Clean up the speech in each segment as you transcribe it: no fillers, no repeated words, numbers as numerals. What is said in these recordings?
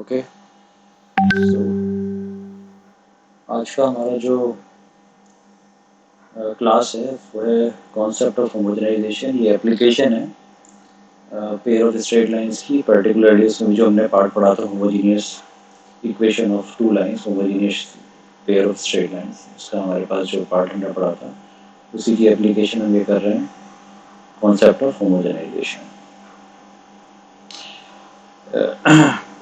Okay. सो आज का हमारा जो क्लास है वो है कॉन्सेप्ट ऑफ होमोजेनाइजेशन। ये एप्लीकेशन है पेयर ऑफ स्ट्रेट लाइंस की। पर्टिकुलरली उसमें जो हमने पार्ट पढ़ा था homogeneous equation of two lines, homogeneous pair of straight lines, उसका हमारे पास जो पार्ट हमने पढ़ा था उसी की एप्लीकेशन हम ये कर रहे हैं, कॉन्सेप्ट ऑफ होमोजेनाइजेशन।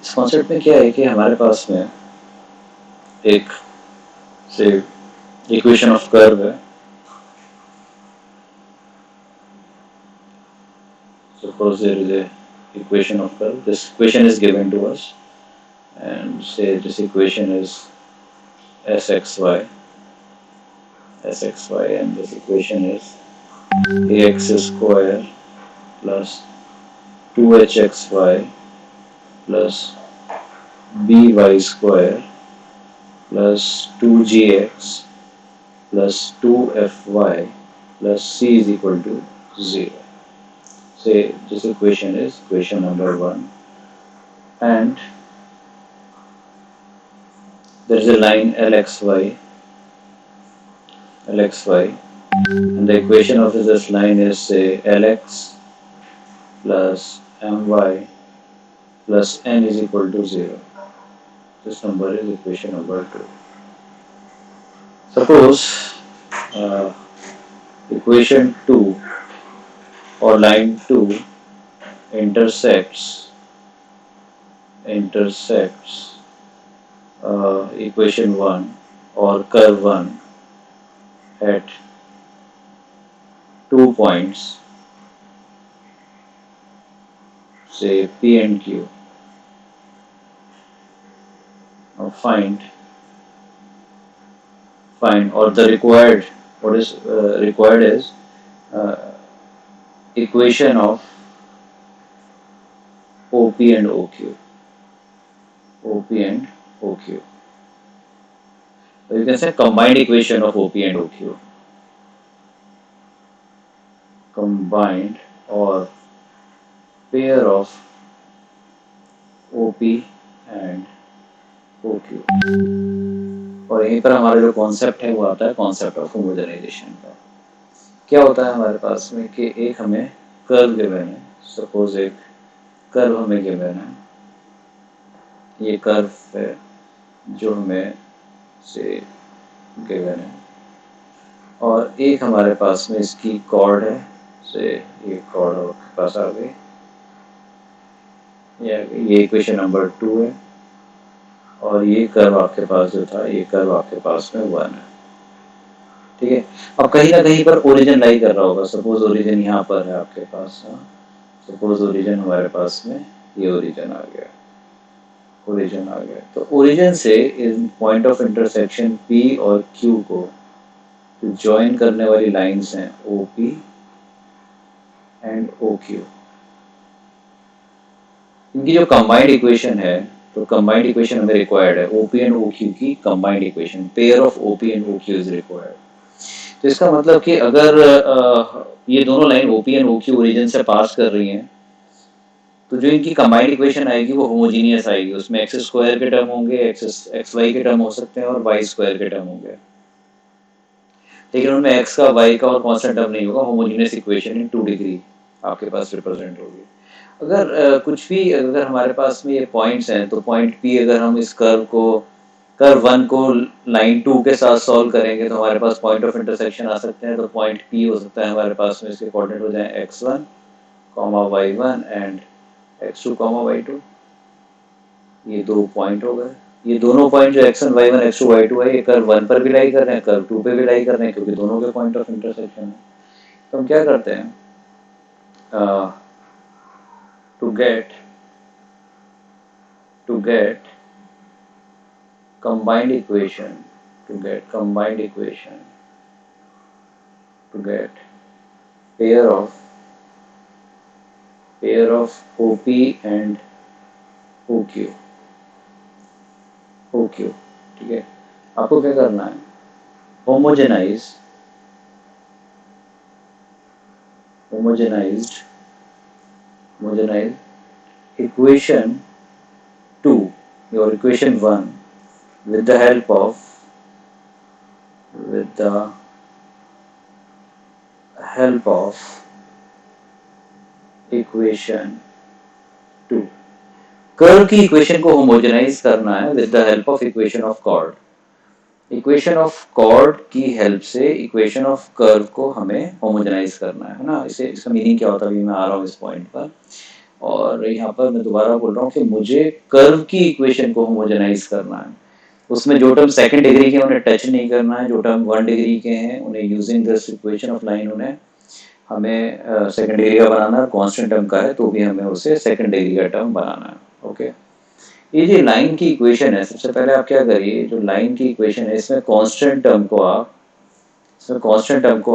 इस कॉन्सेप्ट में क्या है कि हमारे पास में एक से इक्वेशन ऑफ कर्व है। Suppose there is a equation of curve. This equation is given to us, and say this equation is sxy, and this equation is ax square plus 2hxy plus by square plus 2gx plus 2fy plus c is equal to 0. Say this equation is equation number 1, and there is a line lxy, and the equation of this line is say lx plus my plus n is equal to 0. This number is equation number 2. Suppose uh, equation 2 or line 2 intersects equation 1 or curve 1 at 2 points, say P and Q. Now find or the required, what is required is uh, equation of OP and OQ. So you can say combined equation of OP and OQ. Combined or pair of OP and OQ. और यहीं पर हमारा जो concept है वो आता है concept of homogenization का। क्या होता है हमारे पास में कि एक हमें कर्व गिवन है। सपोज एक कर्व हमें गिवन है, ये कर्व है जो हमें से गिवन है, और एक हमारे पास में इसकी कॉर्ड है, से ये कॉर्ड आपके पास आ गई, ये इक्वेशन नंबर 2 है, और ये कर्व आपके पास जो था, ये कर्व आपके पास में 1 है। ठीक है। अब कहीं ना कहीं पर ओरिजिन लाई कर रहा होगा। सपोज ओरिजिन यहाँ पर है आपके पास। सपोज ओरिजिन हमारे पास में ये ओरिजिन आ गया, तो ओरिजिन से इन पॉइंट ऑफ इंटरसेक्शन P और Q को जो ज्वाइन करने वाली लाइंस हैं OP एंड OQ, इनकी जो कंबाइंड इक्वेशन है, तो कंबाइंड इक्वेशन हमें रिक्वायर्ड है OP एंड OQ की combined equation, pair of OP and OQ is required. तो इसका मतलब कि अगर ये दोनों line OP and OQ origin से पास कर रही हैं, तो जो इनकी कंबाइंड इक्वेशन आएगी वो होमोजीनियस आएगी। उसमें एक्स स्क्वायर के टर्म होंगे, एक्स वाई के टर्म हो सकते हैं, और वाई स्क्वायर के टर्म होंगे, लेकिन उनमें एक्स का वाई का और कांस्टेंट टर्म नहीं होगा। होमोजीनियस इक्वेशन इन 2 डिग्री आपके पास रिप्रेजेंट होगी। अगर कुछ भी, अगर हमारे पास में ये पॉइंट्स हैं, तो पॉइंट पी अगर हम इस कर्व 1 को लाइन 2 के साथ सॉल्व करेंगे तो हमारे पास पॉइंट ऑफ इंटरसेक्शन आ सकते हैं। तो पॉइंट पी हो सकता है हमारे पास में, इसके कोऑर्डिनेट हो जाए x1, y1 and x2, y2। ये 2 पॉइंट हो गए। ये दोनों पॉइंट जो x1, y1, x2, y2 है, ये कर्व 1 पर भी लाई कर रहे हैं, कर्व 2 पे भी लाई कर रहे हैं, क्योंकि दोनों के पॉइंट ऑफ इंटरसेक्शन है। तो हम क्या करते हैं, to get combined equation, to get pair of OP and OQ। ठीक है। आपको क्या करना है, homogenised equation 2 your equation 1 with the help of with the help of equation 2. Curve की इक्वेशन को होमोजेनाइज करना है with the help of equation of chord. Equation of chord की हेल्प से इक्वेशन ऑफ कर्व को हमें होमोजेनाइज करना है ना. इसे इसका मीनिंग क्या होता है अभी मैं आ रहा हूँ इस पॉइंट पर. और यहाँ पर मैं दोबारा बोल रहा हूँ कि मुझे कर्व की इक्वेशन को होमोजेनाइज करना है. उसमें जो टर्म सेकंड डिग्री के उन्हें टच नहीं करना है, जो टर्म 1 डिग्री के हैं उन्हें using this equation of line उन्हें हमें सेकंड डिग्री का बनाना है. कांस्टेंट टर्म का है तो भी हमें उसे सेकंड डिग्री का टर्म बनाना है. ओके. ये जो लाइन की इक्वेशन है, सबसे पहले आप क्या करिए, जो लाइन की इक्वेशन है इसमें कांस्टेंट टर्म को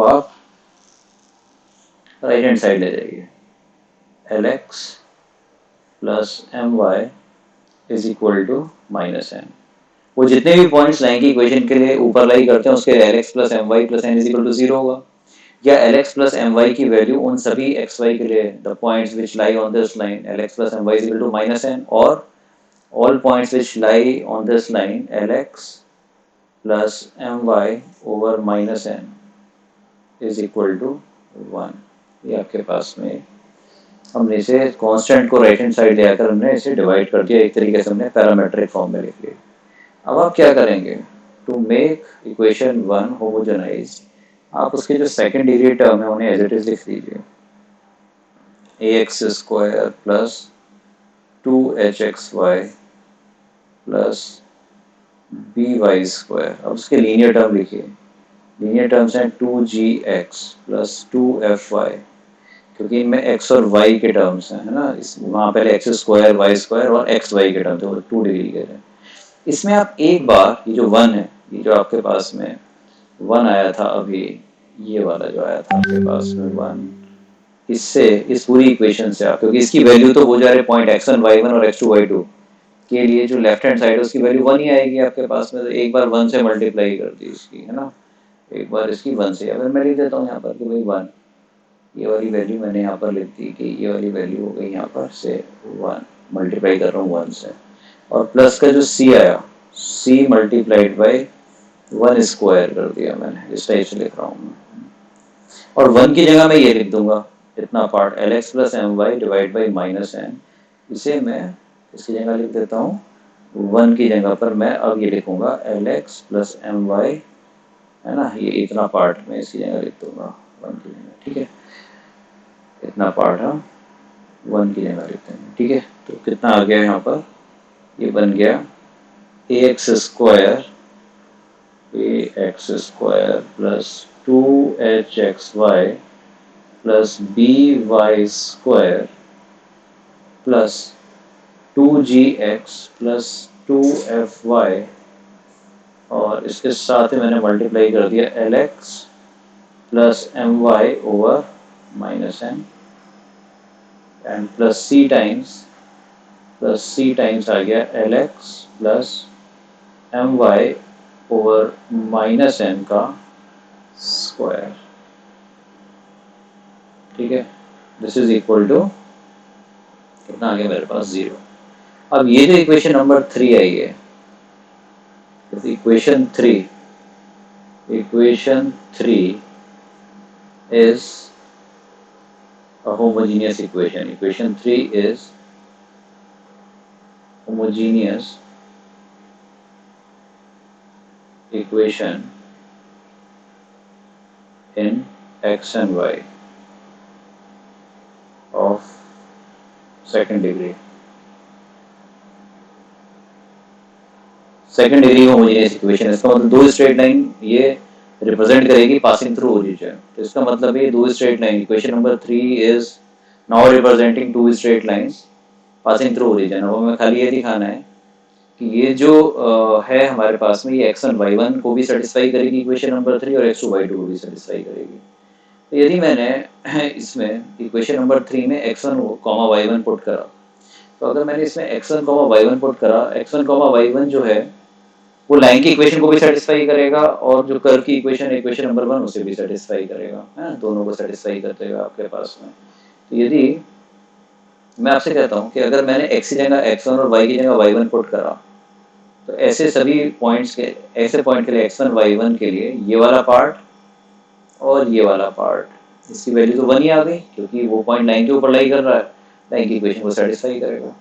आप राइट हैंड साइड ले जाइए. Lx plus my is equal to minus n. वो जितने भी पॉइंट्स लाइन की इक्वेशन के लिए ऊपर लाई करते हैं उसके Lx plus my plus n is equal to 0 होगा. या Lx प्लस my की वैल्यू उन सभी xy के लिए the points which lie on this line Lx plus my is equal to minus n, और all points which lie on this line Lx plus my over minus n is equal to 1. ये आपके पास में हमने इसे constant को right hand side ले आकर हमने इसे डिवाइड कर दिया. एक तरीके से हमने पैरामेट्रिक फॉर्म में लिख लिया. अब आप क्या करेंगे, टू मेक इक्वेशन 1 होमोजेनाइज आप उसके जो सेकंड डिग्री टर्म है उन्हें एज इट इज लिख दीजिए. ax square plus 2hxy plus by square. अब उसके लीनियर टर्म लिखिए. लीनियर टर्म्स हैं 2gx प्लस 2fy, क्योंकि इनमें x और y के टर्म्स हैं, है ना. इस वहाँ पहले x स्क्वायर y स्क्वायर और x y के टर्म थे, वो 2 डिग्री के थे. इसमें आप एक बार ये जो 1 है, ये जो आपके पास में 1 आया था अभी, ये वाला जो आया था आपके पास में 1, इससे इस पूरी इक्वेशन से आप, क्योंकि इसकी वैल्यू तो वो जा रहे पॉइंट x1 y1 और x2 y2 के लिए जो लेफ्ट हैंड साइड है उसकी वैल्यू 1 ही आएगी आपके पास में. तो एक बार 1 से मल्टीप्लाई कर दी इसकी, है ना. एक बार इसकी 1 से, अगर मैं लिख देता हूँ यहाँ पर कि भाई 1, ये वाली वैल्यू मैंने यहाँ पर लिख दी कि ये वाली वैल्यू हो गई यहाँ पर से 1, मल्टीप्लाई कर रहा हूँ 1 से, और प्लस का जो c आया c मल्टीप्लाइड बाई 1 स्क्वायर कर दिया मैंने. इस टाइप से लिख रहा हूँ मैं. और 1 की जगह मैं ये लिख दूंगा इतना part Lx plus my divide by minus n. इसे मैं इसकी जगह लिख देता हूँ 1 की जगह पर मैं अब ये लिखूंगा Lx प्लस my, है ना. ये इतना पार्ट मैं इसकी जगह लिख दूंगा 1 की जगह. ठीक है, इतना पार्ट हम 1 की जगह लिखते हैं. ठीक है, तो कितना आ गया यहाँ पर, ये बन गया ax square plus 2hxy plus by square plus 2gx plus 2fy, और इसके साथ ही मैंने मल्टीप्लाई कर दिया Lx plus my over minus n and plus c times आ गया Lx plus my over minus n का स्क्वायर. ठीक है, दिस इज इक्वल टू कितना आ गया मेरे पास 0. अब ये जो इक्वेशन नंबर 3 आई है, तो equation 3 is a homogeneous equation. Equation 3 is homogeneous equation in x and y of second degree. Second degree homogeneous equation. इसका मतलब दो स्ट्रेट लाइन ये रिप्रेजेंट करेगी पासिंग थ्रू ओरिजिन. तो इसका मतलब है दो straight line. Equation number 3 is now representing two straight lines passing through origin. अब हमें खाली ये दिखाना है कि ये जो है हमारे पास में, ये x1 y1 को भी सेटिस्फाई करेगी इक्वेशन नंबर 3 और x2 y2 को भी सेटिस्फाई करेगी. तो यदि मैंने इसमें इक्वेशन नंबर 3 में x1, y1 पुट करा, तो अगर मैंने इसमें x1, y1 पुट करा, x1, y1 जो है वो लाइन की इक्वेशन को भी सेटिस्फाई करेगा और जो कर्व की इक्वेशन नंबर 1 उसे भी सेटिस्फाई करेगा, है, दोनों को सेटिस्फाई करते हुए आपके पास में. तो यदि मैं आपसे कहता हूँ कि अगर मैंने x की जगह x1 और y की जगह y1 पुट करा, तो ऐसे सभी पॉइंट्स के, ऐसे पॉइंट के लिए x1 y1 के लिए ये वाला पार्ट और ये वाला पार्ट, इसकी वैल्यू तो 1 ही आ गई, क्योंकि वो पॉइंट लाइन के ऊपर लाई कर रहा है, लाइन की इक्वेशन को सेटिस्फाई करेगा।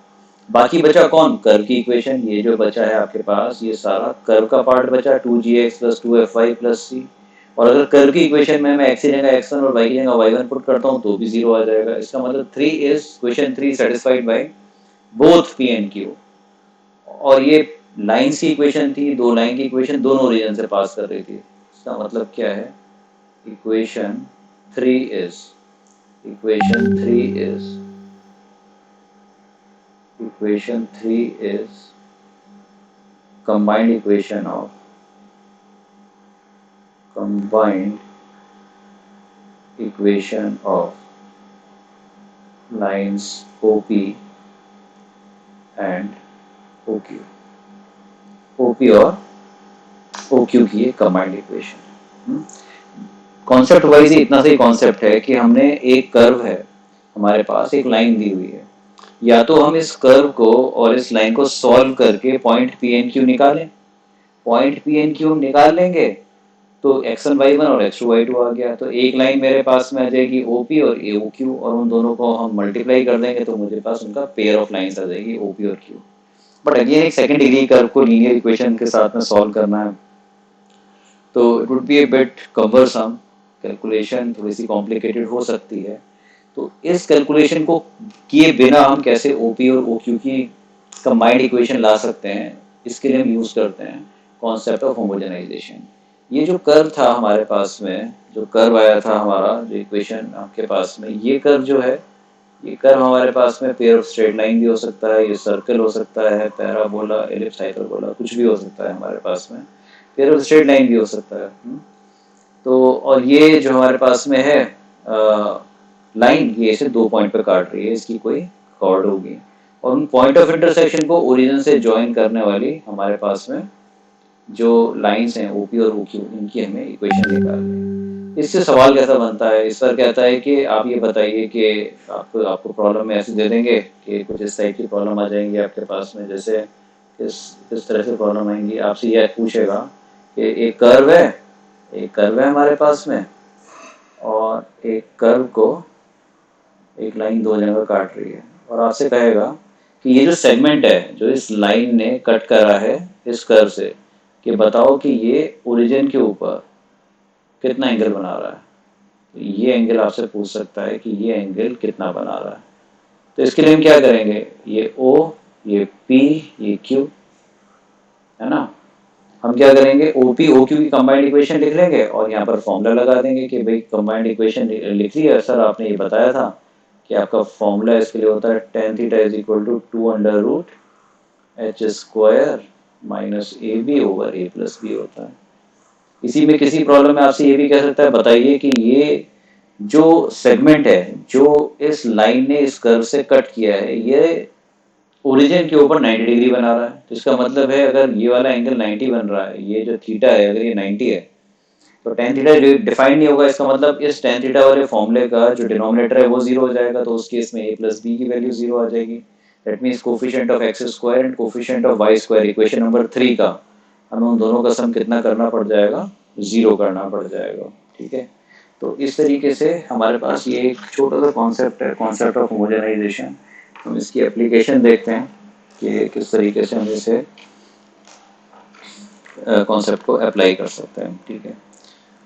बाकी बचा कौन? कर्व की इक्वेशन। ये जो बचा है आपके पास, ये सारा कर्व का पार्ट बचा, 2gx plus 2fy plus c। और अगर कर्व की इक्वेशन में मैं x की जगह x1 और y की जगह y1 पुट करता हूँ तो भी 0 आ जाएगा। इसका मतलब 3 is question 3 satisfied by both p and q। और ये लाइंस की इक्वेशन थी, दो लाइन की इक्वेशन दोनों रीजन से पास कर रही थी। इसका मतलब क्या है? Equation 3 is equation 3 is equation 3 is combined equation of combined equation of lines OP and OQ। OP और OQ की combined equation। कॉन्सेप्ट वाइज ही इतना सही कॉन्सेप्ट है कि हमने एक कर्व है, हमारे पास एक लाइन दी हुई है, या तो हम इस कर्व को और इस लाइन को सॉल्व करके पॉइंट पी एन क्यू निकालें। पॉइंट पी एन क्यू निकाल लेंगे तो x1 y1 और x2 y2 आ गया, तो एक लाइन मेरे पास में आ जाएगी OP और AOQ, और उन दोनों को हम मल्टीप्लाई कर देंगे तो मुझे पास उनका पेयर ऑफ लाइंस आ जाएगी OP और Q। बट अगेन एक सेकंड डिग्री कर्व को लीनियर इक्वेशन के साथ में सॉल्व करना है, तो it would be A bit cumbersome, calculation थोड़ी सी कॉम्प्लिकेटेड हो सकती है। तो इस कैलकुलेशन को किए बिना हम कैसे OP और OQ की कंबाइंड इक्वेशन ला सकते हैं, इसके लिए हम यूज करते हैं कॉन्सेप्ट ऑफ होमोजेनाइजेशन। ये जो कर्व था हमारे पास में, जो कर्व आया था हमारा, जो इक्वेशन आपके पास में, ये कर्व जो है, ये कर्व हमारे पास में पेयर ऑफ स्ट्रेट लाइन भी हो सकता है, ये सर्कल हो सकता है, पैराबोला, एलिप्स, हाइपरबोला, कुछ भी हो सकता है हमारे पास में, पेयर ऑफ स्ट्रेट लाइन भी हो सकता है। तो और ये जो हमारे पास में है लाइन, ये इसे दो पॉइंट पे काट रही है, इसकी कोई कॉर्ड होगी, और उन पॉइंट ऑफ इंटरसेक्शन को ओरिजिन से ज्वाइन करने वाली हमारे पास में जो लाइंस हैं OP और OQ, इनकी हमें इक्वेशन निकालनी है। इससे सवाल कैसा बनता है? इस पर कहता है कि आप ये बताइए कि आपको प्रॉब्लम में ऐसे दे देंगे कि कुछ इस टाइप की प्रॉब्लम आ जाएंगी आपके पास में, जैसे किस तरह से प्रॉब्लम आएंगी, आपसे यह पूछेगा कि एक कर्व है हमारे पास में, और एक कर्व को एक लाइन दो जगह काट रही है, और आपसे कहेगा कि ये जो सेगमेंट है जो इस लाइन ने कट करा है इस कर्व से, कि बताओ कि ये ओरिजिन के ऊपर कितना एंगल बना रहा है। तो ये एंगल आपसे पूछ सकता है कि ये एंगल कितना बना रहा है। तो इसके लिए हम क्या करेंगे, ये O, ये P, ये Q, है ना। हम क्या करेंगे, OP OQ की कंबाइंड इक्वेशन लिख लेंगे और यहाँ पर फॉर्मूला लगा देंगे कि भाई कंबाइंड इक्वेशन लिख ली है सर, आपने ये बताया था कि आपका फॉर्मूला इसके लिए होता है tan theta is equal to 2√h² minus AB over A plus B होता है। इसी में किसी प्रॉब्लम में आपसे ये भी कह सकता है, बताइए कि ये जो सेगमेंट है जो इस लाइन ने इस कर्व से कट किया है, ये ओरिजिन के ऊपर 90 डिग्री बना रहा है। तो इसका मतलब है अगर ये वाला एंगल 90 बन रहा है, ये जो थीटा है अगर ये 90 है, तो tan थीटा डिफाइन नहीं होगा। इसका मतलब इस tan थीटा वाले फॉर्मूले का जो डिनोमिनेटर है वो 0 हो जाएगा, तो उस केस में A प्लस B की वैल्यू 0 आ जाएगी। That means coefficient of x² and coefficient of y² equation number 3 का हमें उन दोनों का सम कितना करना पड़ जाएगा, 0 करना पड़ जाएगा। ठीक है, तो इस तरीके से हमारे पास ये एक छोटा सा कॉन्सेप्ट है, कॉन्सेप्ट ऑफ होमोजेनाइजेशन। हम इसकी एप्लीकेशन देखते हैं कि किस तरीके से हम इसे कॉन्सेप्ट को अप्लाई कर सकते हैं। ठीक है,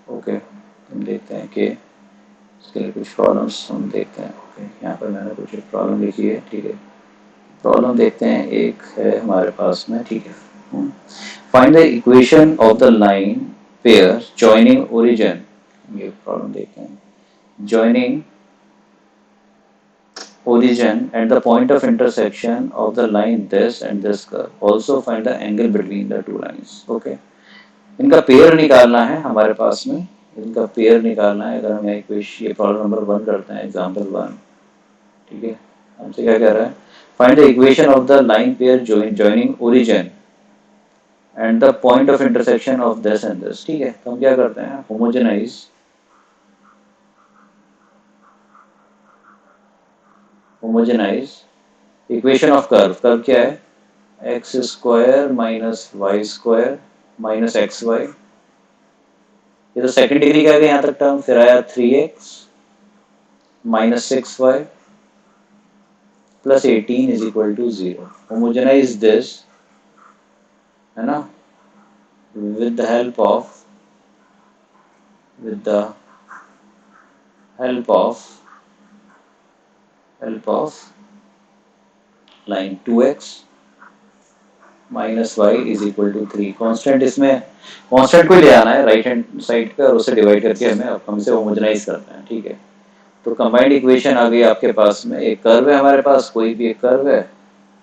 ओके, हम देखते हैं कि इसके लिए कुछ प्रॉब्लम्स हम देखते हैं। ओके, यहाँ पर मैंने कुछ एक प्रॉब्लम लिखी है। ठीक है, प्रॉब्लम देखते हैं, एक है हमारे पास में। ठीक है, find the equation of the line pair joining origin. ये प्रॉब्लम देखते हैं, joining origin at the point of intersection of the line this and this curve. Also find the angle between the two lines. Okay, इनका pair निकालना है हमारे पास में, इनका पेयर निकालना है। अगर हम ये प्रॉब्लम नंबर 1 करते हैं, एग्जांपल 1। ठीक है, हमसे क्या कह रहा है, find the equation of the line pair joining origin and the point of intersection of this and this. ठीक है, तो हम क्या करते हैं, homogenise homogenise equation of curve, curve क्या है x square minus y square minus x y, ये तो सेकंड डिग्री का आ गया यहाँ तक टर्म, फिर आया 3x minus 6y plus 18 is equal to 0। Homogenise this, है ना, with the help of with the help of line 2x minus y is equal to 3। Constant, इसमें कॉन्स्टेंट को ले आना है राइट हैंड साइड पे और उसे डिवाइड करके हमें हम इसे होमोजेनाइज करते हैं, ठीक है। तो कंबाइंड इक्वेशन आ गई आपके पास में, एक कर्व है हमारे पास, कोई भी एक कर्व है,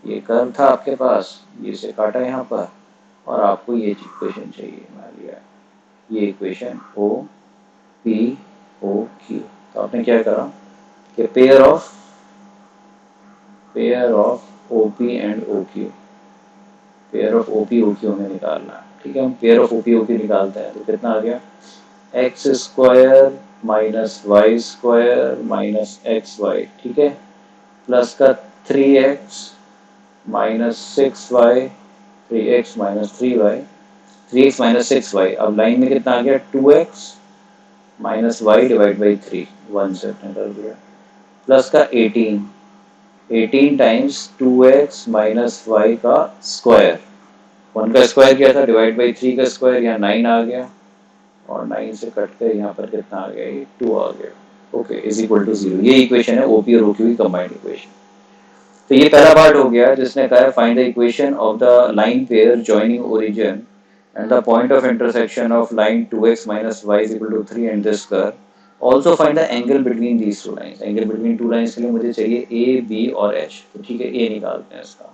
ये कर्व था आपके पास, ये इसे काटा यहाँ पर और आपको ये इक्वेशन चाहिए, मान लिया ये equation O P O Q. तो आपने क्या करा कि pair of O P and O Q, pair of O P O Q हमें निकालना है, ठीक है। हम पेयर ऑफ ओ पी निकालते हैं तो कितना आ गया x square minus y square minus x y, ठीक है, प्लस का 3x minus 6y, 3x minus 3y, 3x minus 6y। अब लाइन में कितना आ गया 2x minus y divide by 3, 1 से निकल दिया, प्लस का 18 टाइम्स 2x माइनस वाई का स्क्वायर, 1 का स्क्वायर किया था डिवाइड बाई 3 का स्क्वायर, यहाँ 9 आ गया और 9 से कट कर यहाँ पर कितना आ गया, ये 2 आ गया, ओके, इज इक्वल टू 0। ये इक्वेशन है ओपी और ओक्यू की कंबाइंड इक्वेशन। तो ये पहला पार्ट हो गया जिसने कहा find the equation of the line pair joining origin and the point of intersection of line 2x minus y is equal to 3 and this curve. Also find the angle between these two lines. Angle between two lines के लिए मुझे चाहिए a, b और h। तो ठीक है, a निकालते हैं इसका।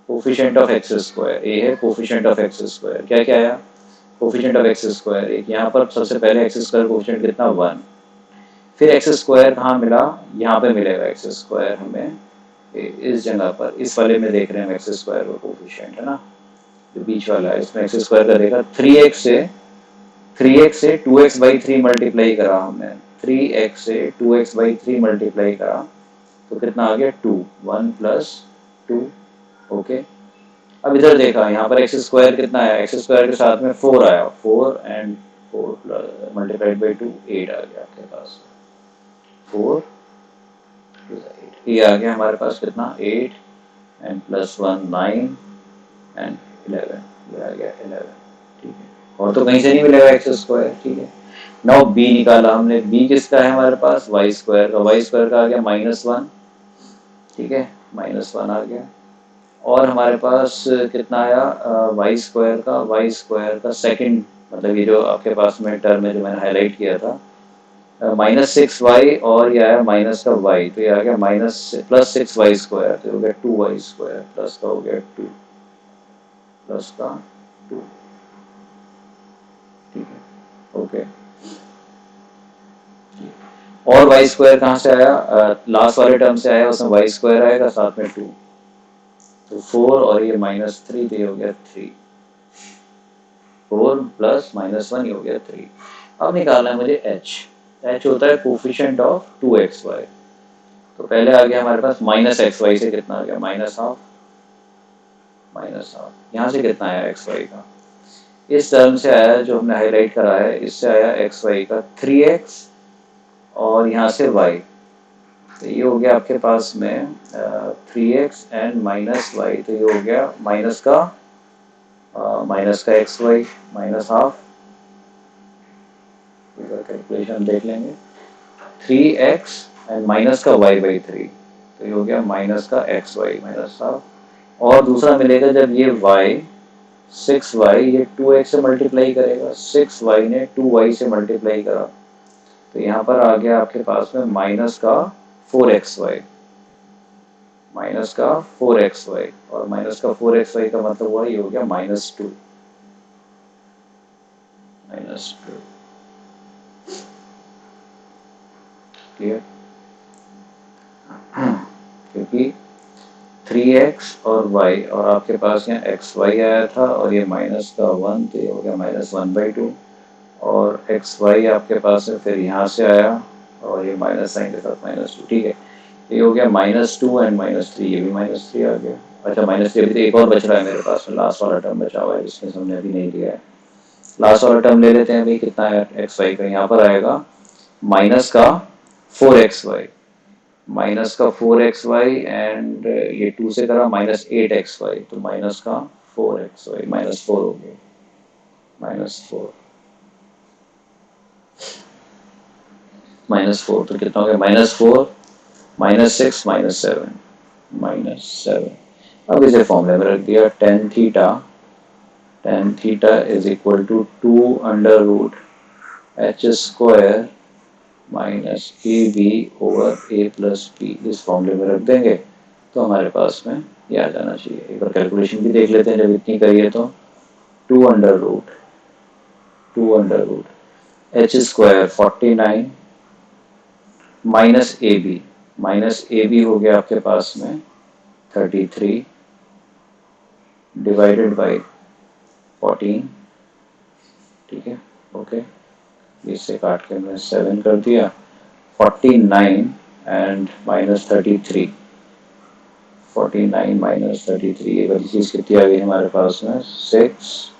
Coefficient of x square, a है coefficient of x square। क्या क्या आया coefficient of x square, एक यहाँ पर सबसे पहले x square coefficient कितना 1, फिर x square कहाँ मिला, यहाँ पे मिलेगा x square हमें इस जगह पर, इस वाले में देख रहे हैं x square का coefficient, है ना, जो बीच वाला है इसमें एक्स स्क्वायर का देगा 3x से 2x बाई 3 मल्टीप्लाई करा हमने, 3x से 2x बाई 3 मल्टीप्लाई करा तो कितना आ गया 2, 1 प्लस 2, ओके। अब इधर देखा यहाँ पर एक्स स्क्वायर कितना आया, एक्स स्क्वायर के साथ में 4 आया, 4 एंड 4 प्लस मल्टीप्लाइड बाई 2, 8 आ गया आपके पास, 4 प्लस 8, ये आ गया हमारे पास कितना 8 एंड प्लस 1 9 एंड 11, ये आ गया 11, ठीक है, और तो कहीं से नहीं मिलेगा एक्स स्क्वायर, ठीक है। नाउ बी निकाला हमने, बी किसका है हमारे पास वाई स्क्वायर का, वाई स्क्वायर का आ गया -1, ठीक है, -1 आ गया, और हमारे पास कितना आया वाई स्क्वायर का सेकंड, मतलब ये जो आपके पास में टर्म है जो मैंने हाईलाइट किया था, -6y और ये आया माइनस का y, तो ये आ गया +6y स्क्वायर, तो हो गया 2y स्क्वायर, प्लस का हो गया 2 प्लस का 2, ठीक है, ओके। और वाई स्क्वायर कहाँ से आया, लास्ट वाले टर्म से आया, उसमें वाई स्क्वायर आएगा साथ में 2, तो 4 और ये -3, तो ये हो गया 3, 4 प्लस -1 ये हो गया 3। अब निकालना है मुझे h होता है कोफिशिएंट ऑफ 2xy, तो पहले आ गया हमारे पास -xy से कितना आ गया -12, यहाँ से कितना आया xy का, इस टर्म से आया जो हमने हाईलाइट करा है, इससे आया xy का 3x और यहाँ से y, तो ये हो गया आपके पास में 3x एंड -y, तो ये हो गया माइनस का xy -12, कैलकुलेशन देख लेंगे, 3x एंड माइनस का y बाई 3, तो ये हो गया माइनस का xy -12, और दूसरा मिलेगा जब ये y 6y ये 2x से मल्टीप्लाई करेगा, 6y ने 2y से मल्टीप्लाई करा, तो यहाँ पर आ गया आपके पास में माइनस का 4xy, और माइनस का 4xy का मतलब हुआ ये हो गया -2, क्लियर, क्योंकि 3x और y और आपके पास यहाँ xy आया था और ये -1, तो ये हो गया -1/2, और xy आपके पास है फिर यहाँ से आया और ये माइनस साइन के साथ -2, ठीक है। ये हो गया -2 एंड -3, ये भी -3 आ गया। अच्छा -3, अभी तो एक और बच रहा है मेरे पास में, लास्ट वाला टर्म बचा हुआ है जिसमें हमने अभी नहीं लिया है। लास्ट वाला टर्म ले लेते हैं अभी, कितना है एक्स वाई का, यहाँ पर आएगा माइनस का 4xy, माइनस का 4xy एंड ये 2 से करा -8xy, तो माइनस का 4xy, -4 हो गया, -4, -4 तो कितना हो गया, -4, -6, -7, -7। अब इसे फॉर्मूले में रख दिया, tan theta is equal to 2√h² -ab/a+b, इस फॉर्मूले में रख देंगे तो हमारे पास में ये आ जाना चाहिए। एक बार कैलकुलेशन भी देख लेते हैं, जब इतनी करिए तो 2√h² 49 -ab हो गया आपके पास में 33 डिवाइडेड बाई 14, ठीक है, ओके, इससे काट के मैं 7 कर दिया, 49 एंड -33, 49 -33, ये वाली चीज़ कितनी आ गई हमारे पास में, 6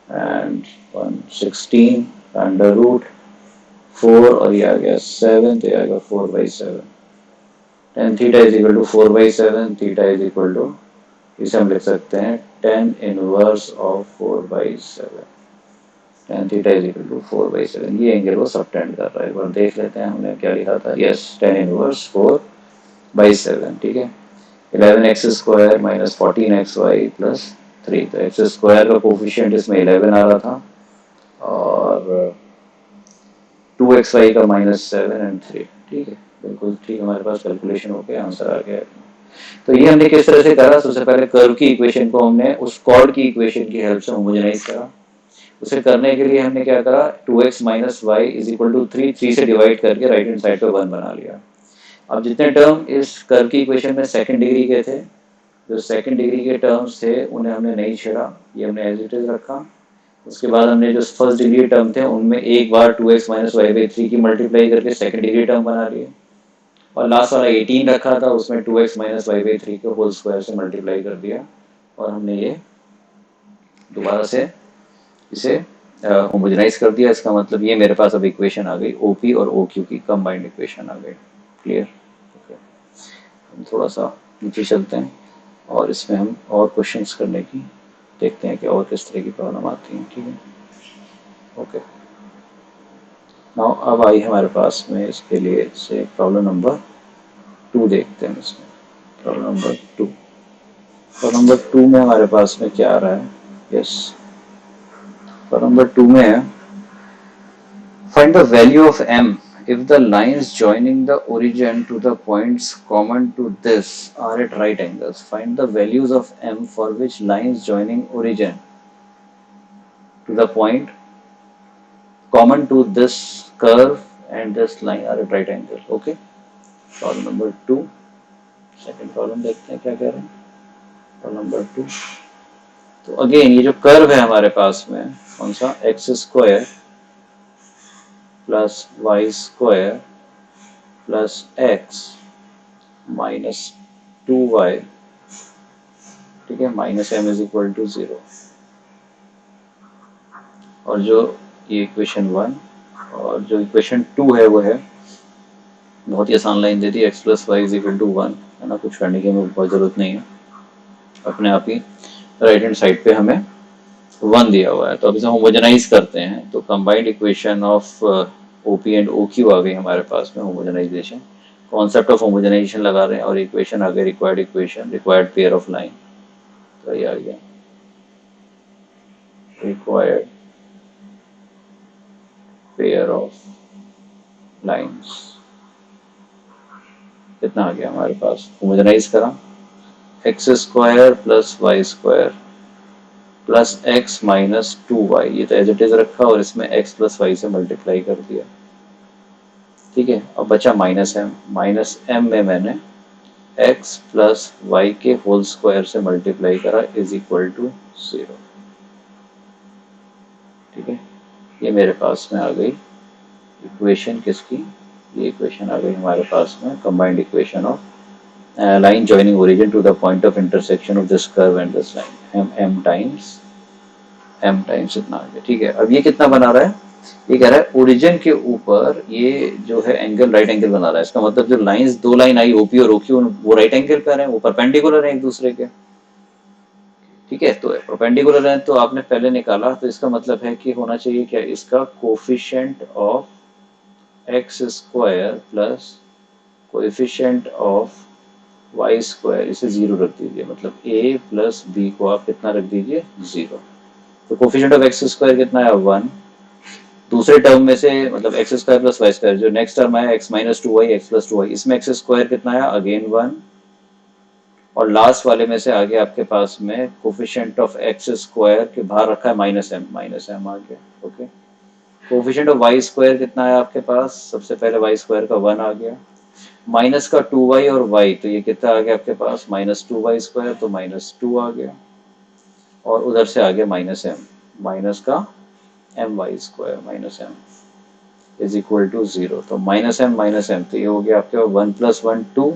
एंड 116 √4 और ये आ गया 7, तो ये आ गया 4/7। tan theta is equal to 4/7, theta is equal to, इसे हम लिख सकते हैं tan inverse of 4/7, tan theta is equal to 4/7। ये एंगल वो सबटेंड कर रहा है, एक बार देख लेते हैं हमने क्या लिखा था, यस, tan इनवर्स 4/7, ठीक है। 11x² -14xy + 3, तो x² का कोफिशिएंट इसमें 11 आ रहा था और 2xy का -7 एंड 3, ठीक है, बिल्कुल ठीक, हमारे पास कैलकुलेशन हो गया, आंसर आ गया। तो ये हमने किस तरह से करा, सबसे पहले कर्व की इक्वेशन को हमने उस कॉर्ड की इक्वेशन की हेल्प से होमोजेनाइज करा। उसे करने के लिए हमने क्या करा, 2x - y = 3, 3 से डिवाइड करके राइट हैंड साइड पे 1 बना लिया। अब जितने टर्म इस कर्व की इक्वेशन में सेकंड डिग्री के थे, जो सेकंड डिग्री के टर्म्स थे उन्हें हमने नहीं छेड़ा, ये हमने एज इट इज रखा। उसके बाद हमने जो फर्स्ट डिग्री टर्म थे उनमें एक बार 2x - y/3 की मल्टीप्लाई करके सेकंड डिग्री टर्म बना लिए, और लास्ट वाला 18 रखा था, उसमें 2x - y/3 को होल स्क्वायर से मल्टीप्लाई कर दिया, और हमने ये दोबारा से इसे होमोजेनाइज कर दिया। इसका मतलब ये मेरे पास अब इक्वेशन आ गई, OP और OQ की कंबाइंड इक्वेशन आ गई। Clear, okay. हम थोड़ा सा नीचे चलते हैं और इसमें हम और क्वेश्चंस करने की देखते हैं कि और किस तरह की प्रॉब्लम आती हैं, ठीक है, ओके। नाउ अब आई हमारे पास में इसके लिए से प्रॉब्लम नंबर 2 देखते हैं। इसमें प्रॉब्लम नंबर 2, प्रॉब्लम नंबर 2 में हमारे पास में क्या आ रहा है, यस, प्रॉब्लम नंबर 2 में है, find the value of m if the lines joining the origin to the points common to this are at right angles. Find the values of m for which lines joining origin to the point common to this curve and this line are at right angle. Okay. Problem number 2. Second problem देखते हैं क्या कह रहे हैं। Problem number 2. तो again ये जो curve है हमारे पास में कौन सा, x² + y² + x -2y, ठीक है, -m = 0, और जो ये इक्वेशन 1 और जो इक्वेशन 2 है वो है बहुत ही आसान लाइन दे दी, x + y = 1, है ना, कुछ करने की हमें बहुत ज़रूरत नहीं है, अपने आप ही राइट हैंड साइड पे हमें 1 दिया हुआ है। तो अब इसे होमोजेनाइज करते हैं, तो combined equation of OP and OQ आ गई हमारे पास में, होमोजेनाइजेशन, कॉन्सेप्ट ऑफ होमोजेनाइजेशन लगा रहे हैं, और इक्वेशन आ गई required equation, required pair of line, तो ये आ गया रिक्वायर्ड पेयर ऑफ लाइंस। कितना आ गया हमारे पास, होमोजेनाइज करा, x² + y² + x -2y, ये तो एज इट इज रखा और इसमें x + y से मल्टीप्लाई कर दिया, ठीक है। अब बचा -m में मैंने x + y के होल स्क्वायर से मल्टीप्लाई करा = 0, ठीक है। ये मेरे पास में आ गई इक्वेशन किसकी, ये इक्वेशन आ गई हमारे पास में, combined equation of line joining origin to the point of intersection of this curve and this line, m times इतना आ गया। ठीक है, अब ये कितना बना रहा है, ये कह रहा है ओरिजिन के ऊपर ये जो है एंगल राइट एंगल बना रहा है। इसका मतलब जो लाइंस, दो लाइन आई ओपी और ओक्यू, वो राइट एंगल पर हैं, वो परपेंडिकुलर हैं एक दूसरे के। ठीक है, तो परपेंडिकुलर है तो आपने पहले निकाला, तो इसका मतलब है कि होना चाहिए क्या, इसका coefficient of x square plus coefficient of y square, इसे जीरो रख दीजिए, मतलब ए प्लस बी को आप कितना रख दीजिए, जीरो। तो कोफिशिएंट ऑफ एक्स स्क्वायर कितना है, वन। दूसरे टर्म में से मतलब x square plus y square, जो नेक्स्ट टर्म आया x minus two y x plus two y, इसमें एक्स स्क्वायर कितना आया, अगेन वन। और लास्ट वाले में से आगे आपके पास में कोफिशिएंट ऑफ एक्स स्क्वायर के बाहर रखा है माइनस एम आ गया। Okay, coefficient of y square कितना है आपके पास, सबसे पहले वाई स्क्वायर का वन आ गया, माइनस का टू वाई और वाई, तो ये कितना आ गया आपके पास, माइनस टू वाई स्क्वायर, तो माइनस टू आ गया। और उधर से आ गया माइनस एम, माइनस का m y square minus m is equal to zero. तो माइनस एम, तो ये हो गया आपके पास one plus one two,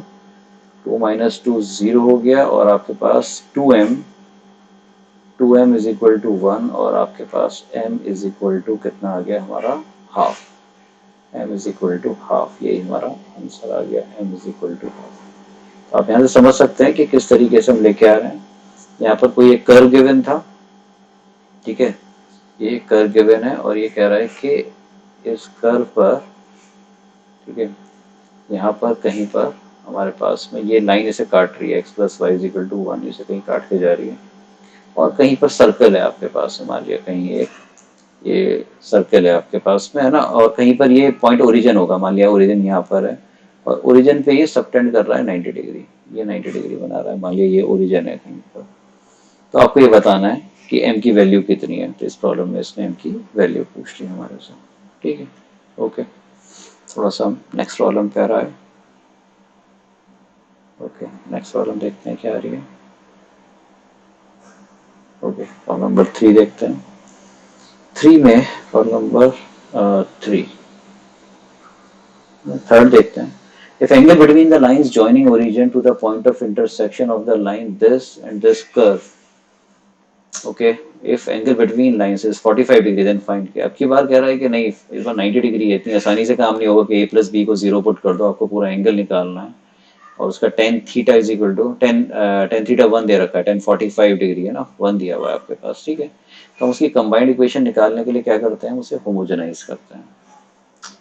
two minus two zero हो गया, और आपके पास two m is equal to one, और आपके पास एम इज इक्वल टू कितना आ गया हमारा, half. M is equal to half, यही हमारा आंसर आ गया, m is equal to half. तो आप यहाँ से समझ सकते हैं कि किस तरीके से हम लेके आ रहे हैं। यहाँ पर कोई एक कर्व गिवन था, ठीक है, ये कर्व गिवन है और ये कह रहा है कि इस कर्व पर, ठीक है, यहाँ पर कहीं पर हमारे पास में ये लाइन इसे काट रही है, x plus y is equal to one, इसे कहीं काट के जा रही है, और कहीं पर सर्कल है आपके पास में, मान लिया कहीं एक ये सर्कल है आपके पास में, है ना, और कहीं पर ये पॉइंट ओरिजिन होगा, मान लिया ओरिजिन यहाँ पर है, और ओरिजिन पे ये सबटेंड कर रहा है 90 डिग्री, ये 90 डिग्री बना रहा है, मान लिया ये ओरिजिन है कहीं पर। तो आपको ये बताना है कि एम की वैल्यू कितनी है, तो इस प्रॉब्लम में इसने एम की वैल्यू पूछ ली हमारे से। ठीक है, ओके, थोड़ा सा नेक्स्ट प्रॉब्लम पे आ रहा है। ओके, नेक्स्ट प्रॉब्लम देखते हैं क्या आ रही है। ओके, प्रॉब्लम नंबर 3 देखते हैं। 3 में प्रॉब्लम नंबर 3, थर्ड देखते हैं। If angle between the lines joining origin to the point of intersection of the line this and this curve, okay, if angle between lines is 45 degree then find के। अब की बार कह रहा है कि नहीं, इस बार 90 डिग्री है, इतनी आसानी से काम नहीं होगा कि a प्लस बी को जीरो पुट कर दो, आपको पूरा एंगल निकालना है, और उसका tan theta is equal to tan theta one दे रखा है, 1045 डिग्री है ना, वन दिया हुआ है आपके पास। ठीक है, तो हम उसकी कंबाइंड इक्वेशन निकालने के लिए क्या करते हैं, उसे होमोजेनाइज करते हैं।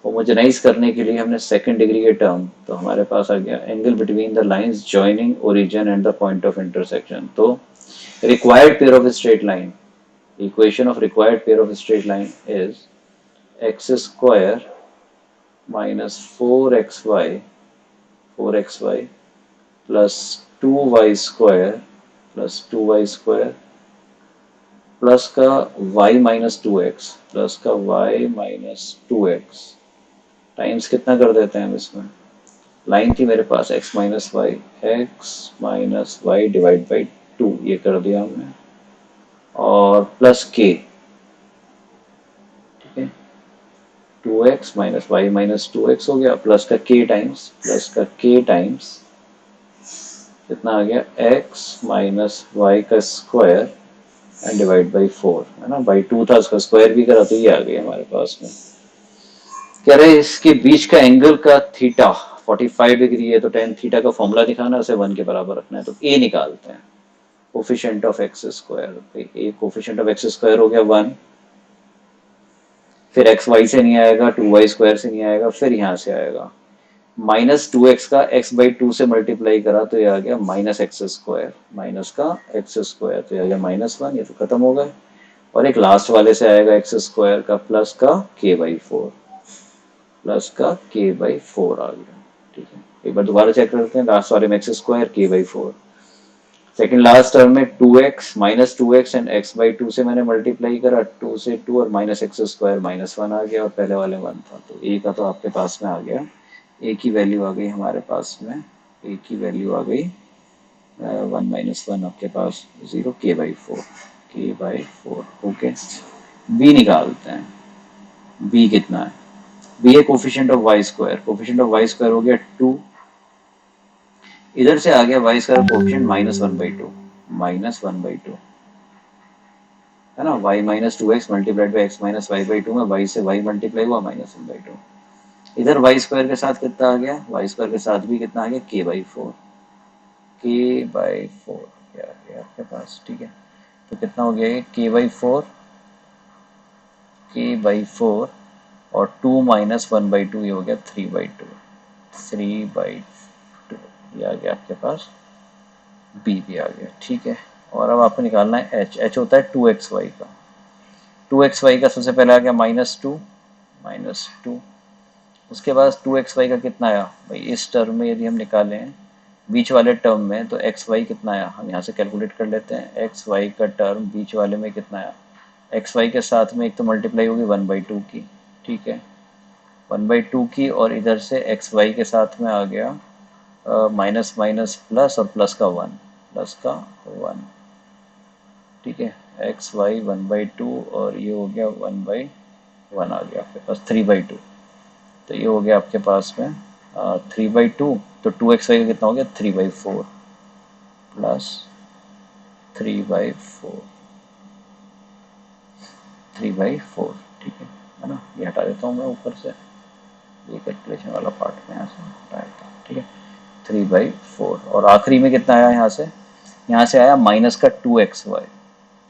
होमोजेनाइज करने के लिए हमने सेकंड डिग्री के टर्म, तो हमारे पास आ गया angle between the lines joining origin and the point of intersection. तो required pair of straight line, equation of required pair of straight line is x square minus four x y plus two y square plus का y minus two x plus का y minus two x times कितना कर देते हैं हम इसमें, line थी मेरे पास x minus y divide by two, ये कर दिया हमने, और प्लस k, ठीक है, two x minus y minus two x हो गया, प्लस का k टाइम्स कितना आ गया, x माइनस वाई का square and divide by four, है ना, बाई टू था, उसका स्क्वायर भी करा तो ये आ गया हमारे पास में। कह रहे इसके बीच का एंगल का थीटा 45 डिग्री है, तो टेन थीटा का फॉर्मूला दिखाना, उसे वन के बराबर रखना है, तो ए निकालते हैं, coefficient of x square, A coefficient of x square हो गया वन, फिर एक्स वाई से नहीं आएगा, टू वाई स्क्वायर से नहीं आएगा, फिर यहाँ से आएगा माइनस टू एक्स का एक्स बाई टू से मल्टीप्लाई करा तो ये आ गया माइनस एक्स स्क्वायर, तो ये आ गया माइनस वन, ये तो खत्म हो गए, और एक लास्ट वाले से आएगा एक्स स्क्वायर का प्लस का के बाई फोर आ गया। ठीक है, एक बार दोबारा चेक करते हैं, लास्ट वाले में एक्स स्क्वायर के by four, second last term में two x minus two x and x by two से मैंने मल्टीप्लाई करा, टू से टू और minus x square minus one आ गया, और पहले वाले वन था, तो ए का तो आपके पास में आ गया, ए की वैल्यू आ गई हमारे पास में, ए की वैल्यू आ गई वन माइनस वन आपके पास zero, k by four. Okay, b निकालते हैं, बी कितना है, बी है coefficient of y square, coefficient of y square हो गया 2, इधर से आ गया वाई स्क्वायर कोफिशिएंट -1/2, -1/2 है ना, y -2x multiplied by x minus y by two में y से y मल्टीप्लाई हुआ -1/2। इधर वाई स्क्वायर के साथ कितना आ गया, वाई स्क्वायर के साथ भी कितना आ गया k/4, k/4 क्या आ गया आपके पास, ठीक है। तो कितना हो गया ये k/4 और 2 -1/2 ये हो गया 3/2, 3/2 ये आ गया आपके पास, बी भी आ गया, ठीक है। और अब आपको निकालना है एच होता है 2xy का, 2xy का सबसे पहले आ गया -2, उसके बाद 2xy का कितना आया भाई, इस टर्म में यदि हम निकालें बीच वाले टर्म में तो xy कितना आया, हम यहाँ से कैलकुलेट कर लेते हैं। xy का टर्म बीच वाले में कितना आया, xy के साथ में एक तो मल्टीप्लाई होगी 1/2 की, ठीक है, 1/2 की, और इधर से xy के साथ में आ गया माइनस माइनस प्लस और प्लस का 1, प्लस का 1, ठीक है, xy 1/2 और ये हो गया 1/1 आ गया आपके पास 3/2, तो ये हो गया आपके पास में 3/2, तो 2xy का कितना हो गया 3/4 प्लस 3/4, 3/4, ठीक है ना, ये हटा देता हूँ मैं ऊपर से, ये कैलकुलेशन वाला पार्ट में यहाँ से हटा देता हूँ, ठीक है, 3/4, और आखिरी में कितना आया यहाँ से आया माइनस का 2xy,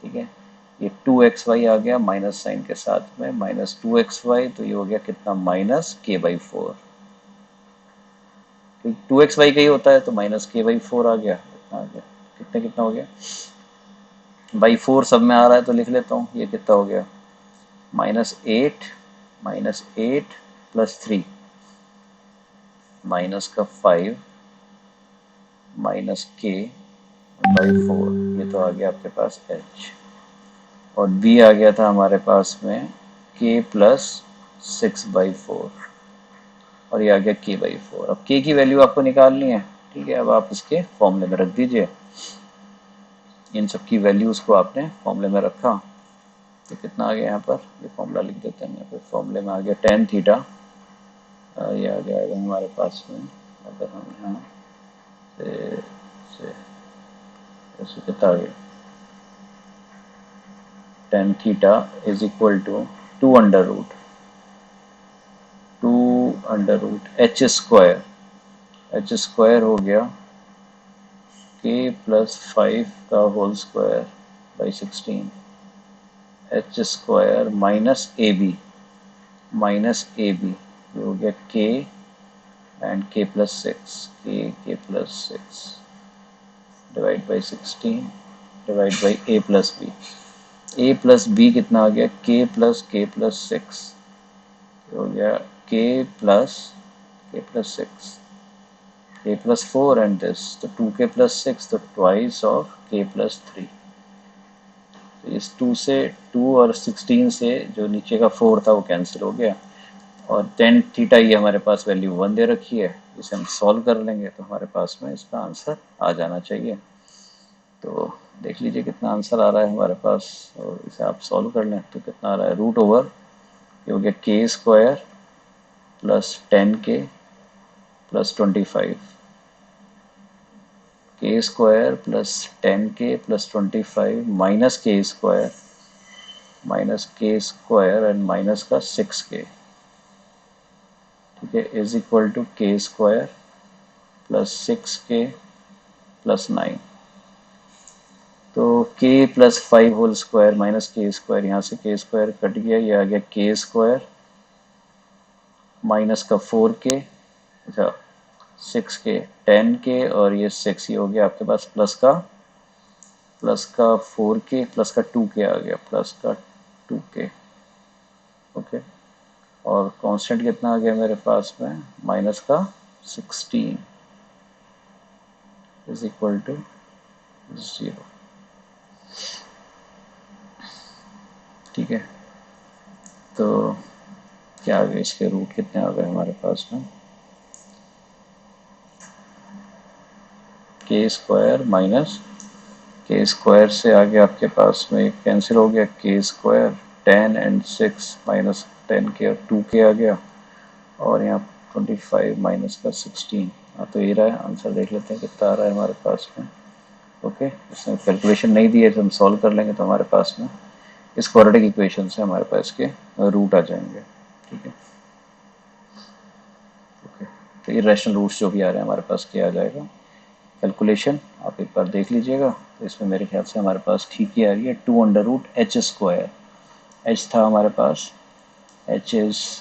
ठीक है, ये 2xy आ गया माइनस साइन के साथ में, -2xy, तो ये हो गया कितना -k/4, 2xy का ही होता है तो -k/4 आ गया, कितना आ गया, कितना हो गया, बाई 4 सब में आ रहा है तो लिख लेता हूँ, ये कितना हो गया -8, -8 प्लस 3 माइनस का 5 -k/4, ये तो आ गया आपके पास h, और b आ गया था हमारे पास में k प्लस 6/4, और ये आ गया k/4। अब k की वैल्यू आपको निकालनी है, ठीक है, अब आप इसके फॉर्मूले में रख दीजिए, इन सब की वैल्यूज को आपने फॉर्मूले में रखा, तो कितना आ गया यहाँ पर, ये फॉर्मूला लिख देते हैं यहाँ पर, फॉर्मूले में आ गया tan थीटा, ये आ जाएगा हमारे पास में, अगर हम यहाँ से ऐसे कितना आ गया, tan theta is equal to 2 under root h square हो गया k प्लस 5 का whole square by 16, h square minus a b ये हो गया k and k plus 6, k plus 6 divide by 16 divide by a plus b कितना आ गया, k plus 6 हो गया k plus 6, k plus 4 and this, तो 2k प्लस 6, तो ट्वाइस ऑफ k प्लस 3, तो इस 2 और 16 से जो नीचे का 4 था वो कैंसिल हो गया, और tan थीटा ये हमारे पास वैल्यू 1 दे रखी है, इसे हम सॉल्व कर लेंगे तो हमारे पास में इसका आंसर आ जाना चाहिए। तो देख लीजिए कितना आंसर आ रहा है हमारे पास, और इसे आप सॉल्व कर लें तो कितना आ रहा है, √, ये हो गया k² plus 10k plus 25, k² plus 10k plus 25 minus k² and minus का 6k, ठीक है, is equal to k² plus 6k plus 9, तो k plus 5 whole square minus k², यहाँ से k² कट गया, ये आ गया k² माइनस का 4k, अच्छा 6k 10k, और ये 6, ये हो गया आपके पास प्लस का 4k प्लस का 2k आ गया, प्लस का 2k, ओके, और कांस्टेंट कितना आ गया मेरे पास में माइनस का 16 इज इक्वल टू 0, ठीक है। तो क्या आ गया, इसके रूट कितने आ गए हमारे पास में, k² माइनस k² से आगे आपके पास में कैंसिल हो गया, k² 10 एंड 6 माइनस 10k और 2k आ गया, और यहाँ 25 माइनस का 16। हाँ तो ये रहा है आंसर, देख लेते हैं कितना आ रहा है हमारे पास में। ओके, इसमें कैलकुलेशन नहीं दी है तो हम सॉल्व कर लेंगे, तो हमारे पास में इस क्वाड्रेटिक इक्वेशन से हमारे पास के रूट आ जाएंगे। ठीक है, ओके। तो इरेशनल रूट्स जो भी आ रहे हैं हमारे पास क्या आ जाएगा, कैलकुलेशन आप एक बार देख लीजिएगा। तो इसमें मेरे ख्याल से हमारे पास ठीक ही आ रही है, 2√h²। h था हमारे पास, h is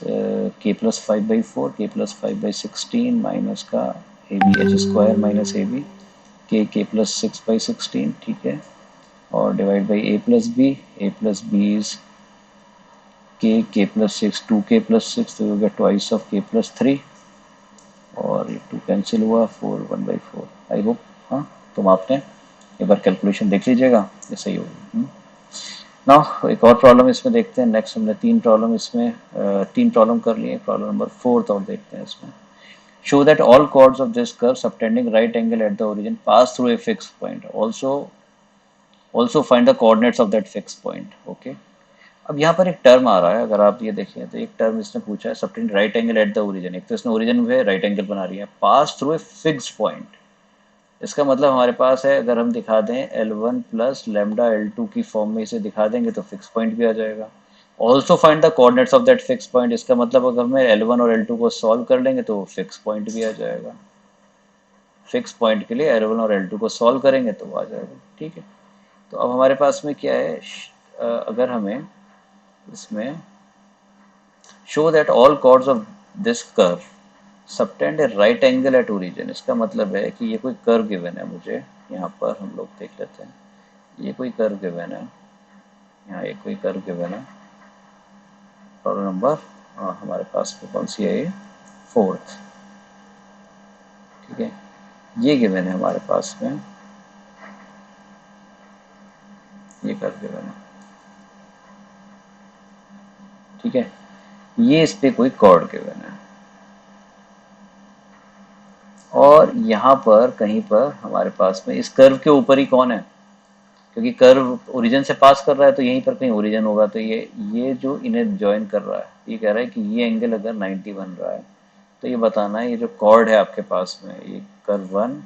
k+5/4, k+5/16 minus का a b, h² minus a b, k+6/16। ठीक है, और divide by a+b is k+6, 2k+6, तो you get twice of k+3, और ये 2 कैंसिल हुआ, 4 1/4। आई होप, हाँ, तुम आपने एक बार कैलकुलेशन देख लीजिएगा, ये सही होगी। नाउ एक और प्रॉब्लम इसमें देखते हैं। नेक्स्ट हमने तीन प्रॉब्लम कर लिए, प्रॉब्लम नंबर 4 और देखते हैं इसमें। Show that all chords of this curve subtending right angle at the origin pass through a fixed point. Also find the coordinates of that fixed point. Okay. अब यहाँ पर एक टर्म आ रहा है, अगर आप ये देखिए तो एक टर्म इसने पूछा है, subtend right angle at the origin. एक तो इसने ओरिजिन में राइट एंगल बना रही है, pass through a fixed point. इसका मतलब हमारे पास है, अगर हम दिखा दें L1 प्लस लेमडा L2 की फॉर्म में इसे दिखा देंगे तो फिक्स पॉइंट भी आ जाएगा। Also find the coordinates of that fix point. इसका मतलब अगर हम L1 और L2 को सॉल्व कर लेंगे तो फिक्स पॉइंट भी आ जाएगा। फिक्स पॉइंट के लिए L1 और L2 को सॉल्व करेंगे तो आ जाएगा। ठीक है, तो अब हमारे पास में क्या है, अगर हमें इसमें show that all chords of this curve subtend A right angle at origin. इसका मतलब है कि ये कोई कर्व गिवन है मुझे, यहाँ पर हम लोग देख लेते हैं। ये कोई कर्व गिवन है, यहाँ एक कोई कर्व गिवन है। प्रॉब्लम नंबर हमारे पास में कौन सी है, ये 4th। ठीक है, ये गिवन है हमारे पास में, ये कर्व गिवन है। ठीक है, ये इस पे कोई कॉर्ड गिवन है, और यहाँ पर कहीं पर हमारे पास में इस कर्व के ऊपर ही कौन है, क्योंकि कर्व ओरिजिन से पास कर रहा है तो यहीं पर कहीं ओरिजिन होगा। तो ये जो इन्हें ज्वाइन कर रहा है, ये कह रहा है कि ये एंगल अगर 90 बन रहा है तो ये बताना है, ये जो कॉर्ड है आपके पास में, ये कर्व 1,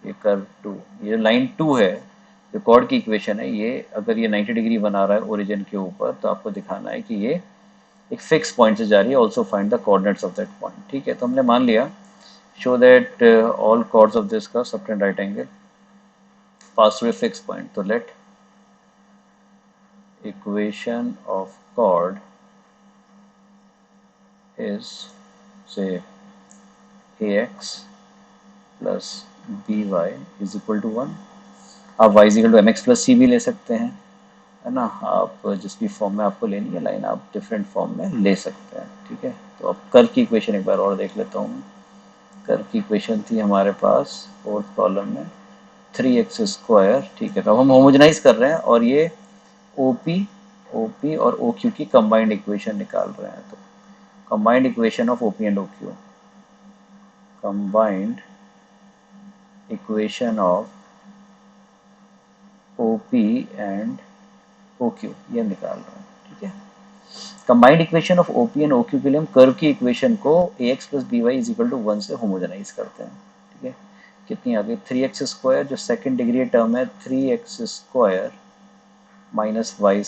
ये कर्व 2, ये लाइन 2 है, जो कॉर्ड की इक्वेशन है, ये अगर ये 90 डिग्री बना रहा है ओरिजिन के ऊपर तो आपको दिखाना है कि ये एक फिक्स पॉइंट से जा रही है। Also find the coordinates of that point. ठीक है, तो हमने मान लिया, show that all chords of this curve subtend right angle pass through a fix point. तो late equation of chord is say ax plus by is equal to 1। आप y is equal to mx plus c भी ले सकते हैं, है ना। आप जिस भी फॉर्म में आपको लेनी है लाइन, आप डिफरेंट फॉर्म में ले सकते हैं। ठीक है, तो अब कर्व की इक्वेशन एक बार और देख लेता हूँ। कर्व की इक्वेशन थी हमारे पास 4th कॉलम में 3x²। ठीक है, तो अब हम होमोजेनाइज कर रहे हैं और ये OP और OQ की कंबाइंड इक्वेशन निकाल रहे हैं। तो combined equation of OP and OQ, combined equation of OP and OQ ये निकाल रहे हैं। ठीक है, combined equation of OP and OQ के लिए हम कर्व की इक्वेशन को ax plus by is equal to 1 से होमोजेनाइज करते हैं। ठीक है, कितनी आ गई, 3x², जो सेकंड डिग्री टर्म है 3x² माइनस y²,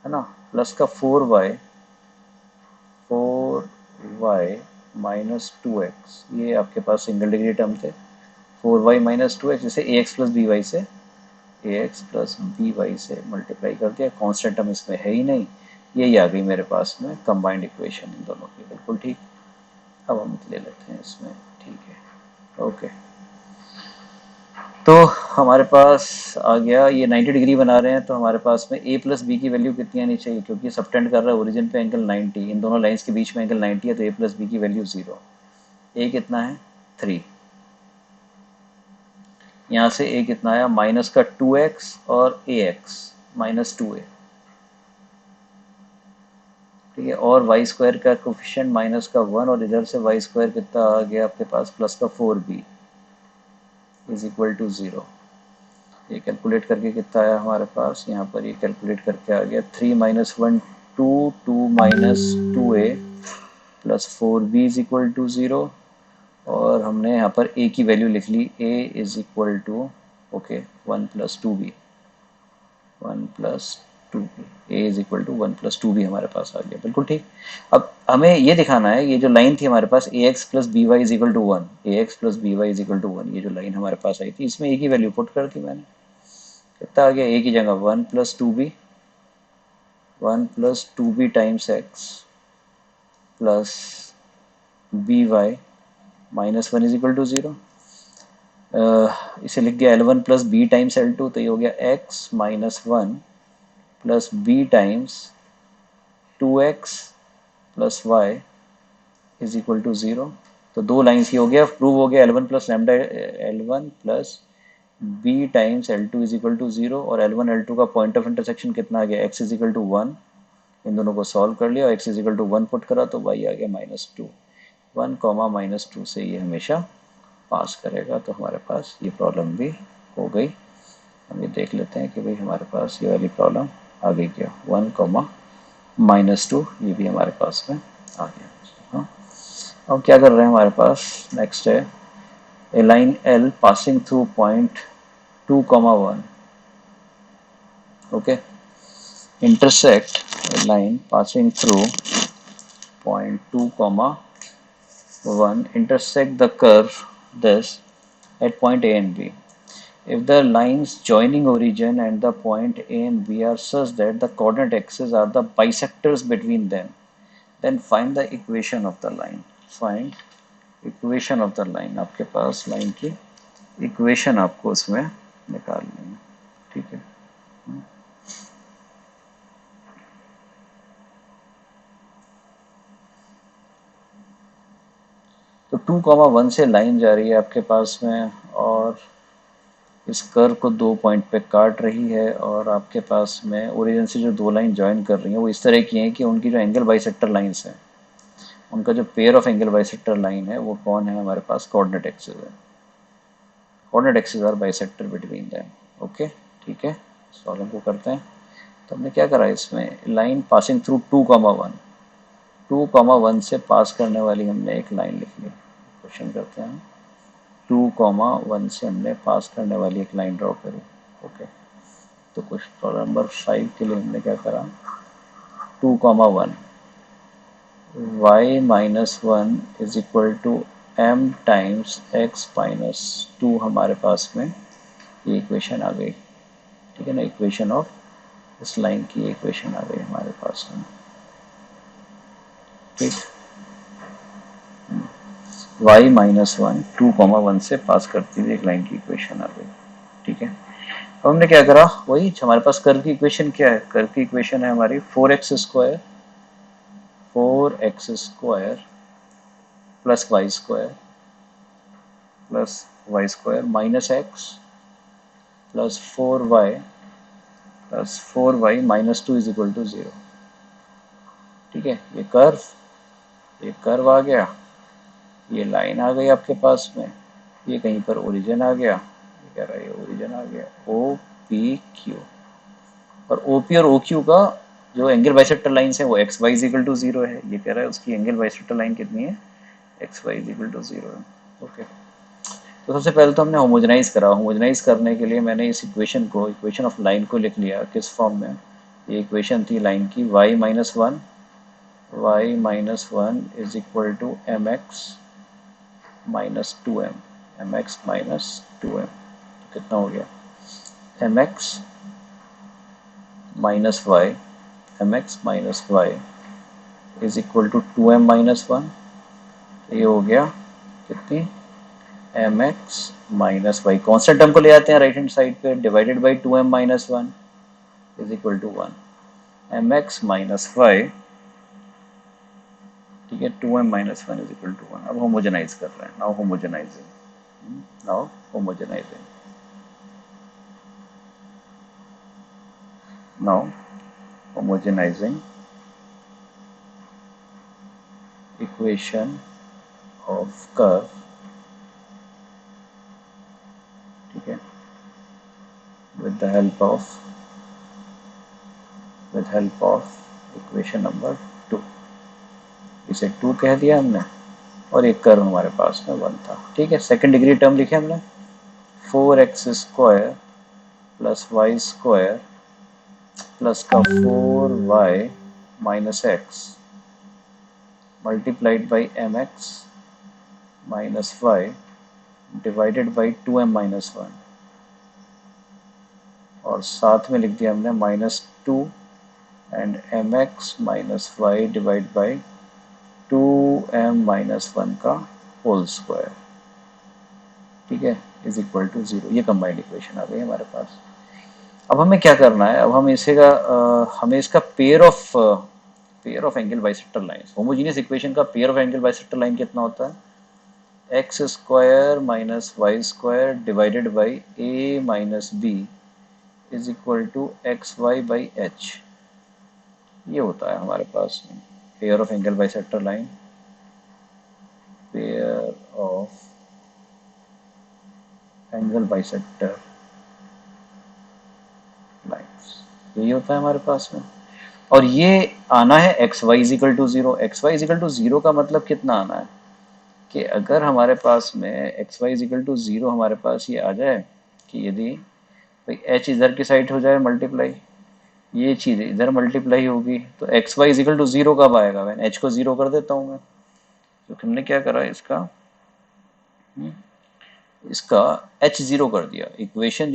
है ना, प्लस का 4y माइनस 2x, ये आपके पास सिंगल डिग्री टर्म थे। 4y माइनस 2x, जैसे ax प्लस बी वाई से मल्टीप्लाई कर दिया, कांस्टेंट टर्म इसमें है ही नहीं, यही आ गई मेरे पास में कंबाइंड इक्वेशन इन दोनों की। बिल्कुल ठीक, अब हम ले लेते हैं इसमें। ठीक है, ओके, तो हमारे पास आ गया, ये 90 डिग्री बना रहे हैं तो हमारे पास में a प्लस बी की वैल्यू कितनी आनी चाहिए, क्योंकि सबटेंड कर रहा है ओरिजिन पे एंगल 90, इन दोनों लाइंस के बीच में एंगल 90 है, तो a प्लस बी की वैल्यू 0। a कितना है, 3, यहाँ से a कितना आया, माइनस का 2x और ax माइनस 2a। ठीक है, और y² का कोफिशिएंट माइनस का 1, और इधर से y² कितना आ गया आपके पास, प्लस का 4b इज इक्वल टू 0। ये कैलकुलेट करके कितना आया हमारे पास, यहाँ पर ये कैलकुलेट करके आ गया 3 - 1 2, 2 - 2a plus 4b is equal to 0, और हमने यहाँ पर a की वैल्यू लिख ली, a is equal to okay 1 + 2b, 1 + 2b, a is equal to 1 + 2b हमारे पास आ गया। बिल्कुल ठीक। अब हमें ये दिखाना है, ये जो लाइन थी हमारे पास ax + by is equal to 1, ax + by is equal to 1, ये जो लाइन हमारे पास आई थी इसमें a की वैल्यू पुट कर दी मैंने। कितना आ गया, a की जगह 1 + 2b, 1 + 2b times x plus by -1 is equal to 0। इसे लिख दिया L1 + b टाइम्स L2, तो ये हो गया x - 1 प्लस b times 2x plus y is equal to 0। तो दो लाइन्स ये हो गया, प्रूव हो गया L1 + lambda L1 plus b times L2 is equal to 0, और L1 L2 का पॉइंट ऑफ इंटरसेक्शन कितना आ गया, x इज इक्वल टू 1। इन दोनों को सॉल्व कर लिया और x is equal to 1 put करा तो y आ गया -2। 1, -2 से ये हमेशा पास करेगा। तो हमारे पास ये प्रॉब्लम भी हो गई। हम ये देख लेते हैं कि भाई हमारे पास ये वाली प्रॉब्लम आ गई क्या, 1, -2, ये भी हमारे पास में आ गया। हाँ, अब क्या कर रहे हैं, हमारे पास नेक्स्ट है a line L passing through point 2, 1, okay, intersect a line passing through point 2, 1, intersect the curve this at point A and B. If the lines joining origin and the point A and B are such that the coordinate axes are the bisectors between them, then find the equation of the line. Find equation of the line. आपके पास line की equation आपको उसमें निकालनी है, ठीक है। तो 2, 1 से लाइन जा रही है आपके पास में, और इस कर्व को 2 पॉइंट पे काट रही है, और आपके पास में ओरिजिन से जो दो लाइन ज्वाइन कर रही हैं वो इस तरह की हैं कि उनकी जो एंगल बाइसेक्टर लाइंस हैं, उनका जो pair of angle bisector line है वो कौन है, हमारे पास कोऑर्डिनेट एक्सिस है। Coordinate axis are bisector between them, okay, ठीक है। सॉल्व को करते हैं। तो हमने क्या करा, इसमें लाइन पासिंग थ्रू 2, 1, 2, 1 से पास करने वाली हमने एक लाइन लिख ली। क्वेश्चन करते हैं, 2, 1 से हमने पास करने वाली एक लाइन ड्रॉ करी, ओके। तो कुछ प्रॉब्लम नंबर 5 के लिए हमने क्या करा, 2, 1, y -1 is equal to m times x -2 हमारे पास में ये इक्वेशन आ गई, ठीक है ना। इक्वेशन ऑफ इस लाइन की इक्वेशन आ गई हमारे पास में, ठीक। y -1 2, 1 से पास करती हुई एक लाइन की इक्वेशन आ गई, ठीक है। अब हमने क्या करा, वही हमारे पास कर्व की इक्वेशन क्या है, कर्व की इक्वेशन है हमारी 4x² plus y square minus x plus 4y -2 is equal to 0, ठीक है। ये कर्व आ गया, ये लाइन आ गई आपके पास में, ये कहीं पर ओरिजिन आ गया, ये कह रहा है ओरिजिन आ गया ओ पी क्यू, और ओ पी और ओ क्यू का जो एंगल बाइसेक्टर लाइन है वो x y is equal to 0 है। ये कह रहा है उसकी एंगल बाइसेक्टर लाइन कितनी है, x y is equal to 0 है, ओके। तो सबसे पहले तो हमने होमोजेनाइज करा। होमोजेनाइज करने के लिए मैंने इस इक्वेशन को, इक्वेशन ऑफ लाइन को लिख लिया किस फॉर्म में, ये इक्वेशन थी लाइन की y-1 is equal to mx-2m, mx-2m, कितना हो गया, mx minus y, mx-y is equal to 2m-1, ये हो गया कितनी, mx-y, कॉन्स्टेंट टर्म को ले आते हैं राइट हैंड साइड पे, divided by 2m-1 is equal to 1, mx-y, ठीक है, 2m-1 इज इक्वल टू 1। अब होमोजेनाइज कर रहे हैं, now homogenising equation of curve, ठीक है, with the help of equation number 2, इसे 2 कह दिया हमने, और एक कर्व हमारे पास में 1 था। ठीक है, सेकंड डिग्री टर्म लिखे हमने 4x² plus y square plus का 4y minus x multiplied by mx minus y divided by 2m minus 1, और साथ में लिख दिया हमने -2 and mx minus y divide by 2m minus 1 का होल स्क्वायर। ठीक है, इज इक्वल टू 0। ये कंबाइंड इक्वेशन आ गई हमारे पास। अब हमें क्या करना है, अब हम हमें इसका pair of angle bisector lines, homogeneous equation का pair of angle bisector line कितना होता है, x square minus y square divided by a minus b is equal to x y by h. ये होता है हमारे पास में pair of angle bisector line, pair of angle bisector lines, यही होता है हमारे पास में। और ये आना है x y is equal to zero. X y is equal to zero का मतलब कितना आना है कि अगर हमारे पास में x y is equal to zero हमारे पास ये आ जाए कि यदि भाई एच इधर की साइड हो जाए मल्टीप्लाई, ये चीज़ इधर मल्टीप्लाई होगी, तो x y is equal to zero कब आएगा, मैं एच को जीरो कर देता हूँ मैं। तो हमने क्या करा इसका एच जीरो कर दिया, इक्वेशन